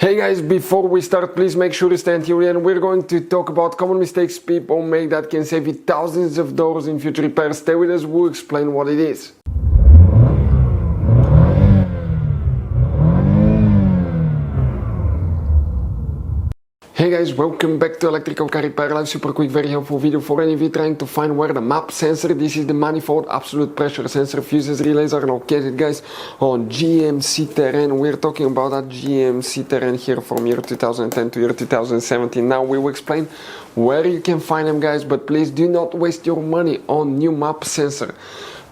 Hey guys, before we start, please make sure to stay until the end. We're going to talk about common mistakes people make that can save you thousands of dollars in future repairs. Stay with us, we'll explain what it is. Hey guys, welcome back to Electrical Car Repair Live. Super quick, very helpful video for any of you trying to find where the MAP sensor, this is the Manifold Absolute Pressure Sensor fuses relays are located, guys, on GMC Terrain. We're talking about that GMC Terrain here from year 2010 to year 2017. Now we will explain where you can find them, guys, but please do not waste your money on new MAP sensor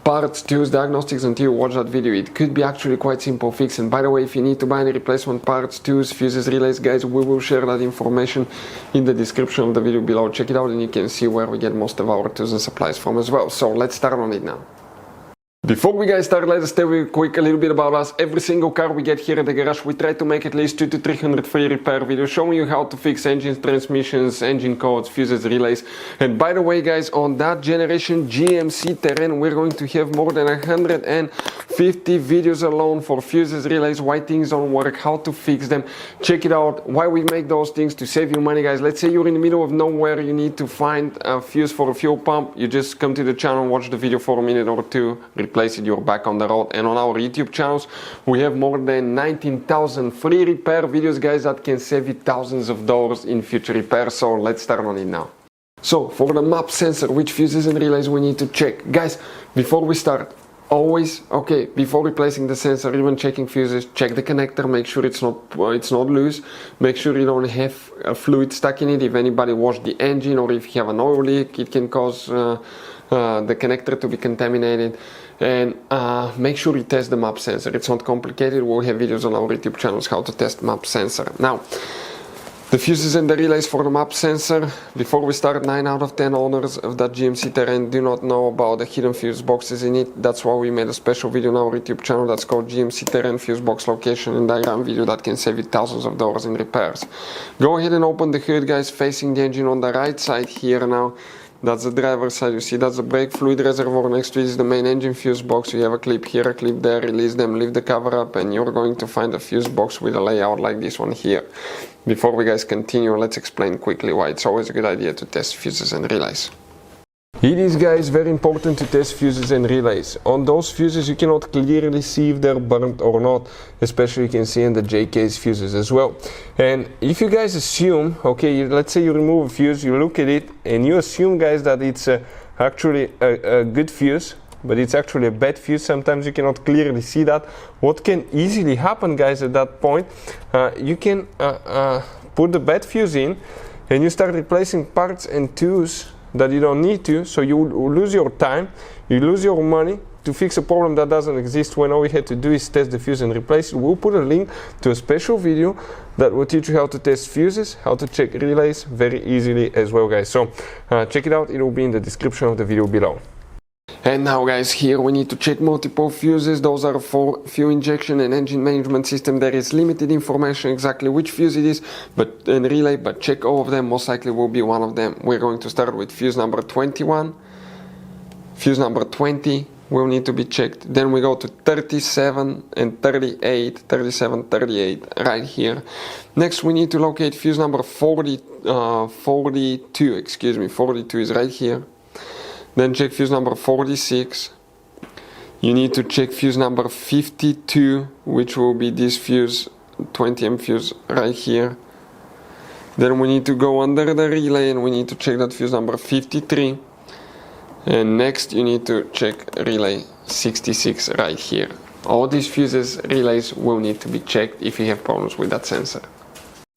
parts, tools, diagnostics until you watch that video. It could be actually quite simple fix. And by the way, if you need to buy any replacement parts, tools, fuses, relays, guys, we will share that information in the description of the video below. Check it out and you can see where we get most of our tools and supplies from as well. So let's start on it now. Before we guys start, let us tell you quick a little bit about us. Every single car we get here at the garage, we try to make at least 200 to 300 free repair videos showing you how to fix engines, transmissions, engine codes, fuses, relays. And by the way, guys, on that generation GMC Terrain, we're going to have more than 150 videos alone for fuses, relays, why things don't work, how to fix them. Check it out, why we make those things to save you money, guys. Let's say you're in the middle of nowhere, you need to find a fuse for a fuel pump. You just come to the channel, watch the video for a minute or two, replace it, you're back on the road. And on our YouTube channels we have more than 19,000 free repair videos, guys, that can save you thousands of dollars in future repairs. So let's start on it now. So for the MAP sensor, which fuses and relays we need to check, guys, before we start, always, okay, before replacing the sensor, even checking fuses, check the connector, make sure it's not loose, make sure you don't have a fluid stuck in it. If anybody washed the engine or if you have an oil leak, it can cause the connector to be contaminated. And make sure you test the MAP sensor. It's not complicated. We'll have videos on our YouTube channels how to test MAP sensor. Now, the fuses and the relays for the MAP sensor. Before we start, 9 out of 10 owners of that GMC Terrain do not know about the hidden fuse boxes in it. That's why we made a special video on our YouTube channel that's called GMC Terrain Fuse Box Location and Diagram video that can save you thousands of dollars in repairs. Go ahead and open the hood, guys, facing the engine on the right side here now. That's the driver's side. You see that's the brake fluid reservoir. Next to it is the main engine fuse box. You have a clip here, a clip there. Release them, leave the cover up, and you're going to find a fuse box with a layout like this one here. Before we guys continue, let's explain quickly why it's always a good idea to test fuses and relays. It is, guys, very important to test fuses and relays. On those fuses you cannot clearly see if they're burnt or not, especially you can see in the J-case fuses as well. And if you guys assume, okay, let's say you remove a fuse, you look at it and you assume, guys, that it's actually a good fuse, but it's actually a bad fuse. Sometimes you cannot clearly see that. What can easily happen, guys, at that point, you can put the bad fuse in and you start replacing parts and tools that you don't need to, so you lose your time, you lose your money to fix a problem that doesn't exist when all we had to do is test the fuse and replace it. We'll put a link to a special video that will teach you how to test fuses, how to check relays very easily as well, guys. So check it out, it will be in the description of the video below. And now, guys, here we need to check multiple fuses. Those are for fuel injection and engine management system. There is limited information exactly which fuse it is and relay, but check all of them. Most likely will be one of them. We're going to start with fuse number 21. Fuse number 20 will need to be checked. Then we go to 37 and 38, 37, 38 right here. Next we need to locate fuse number 42, excuse me, 42 is right here. Then check fuse number 46. You need to check fuse number 52, which will be this fuse, 20M fuse right here. Then we need to go under the relay and we need to check that fuse number 53. And next you need to check relay 66 right here. All these fuses, relays will need to be checked if you have problems with that sensor.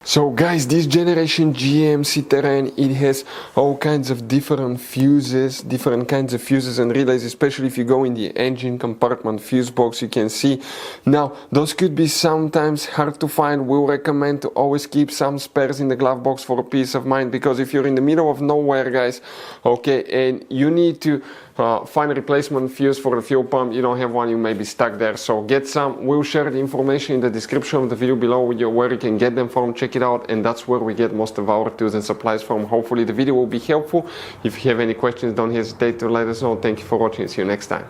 So, guys, this generation GMC Terrain, it has all kinds of different fuses, different kinds of fuses and relays, especially if you go in the engine compartment fuse box, you can see. Now, those could be sometimes hard to find. We'll recommend to always keep some spares in the glove box for peace of mind, because if you're in the middle of nowhere, guys, okay, and you need to find a replacement fuse for the fuel pump, you don't have one, you may be stuck there. So get some. We'll share the information in the description of the video below with you where you can get them from. Check it out, and that's where we get most of our tools and supplies from. Hopefully the video will be helpful. If you have any questions, don't hesitate to let us know. Thank you for watching. See you next time.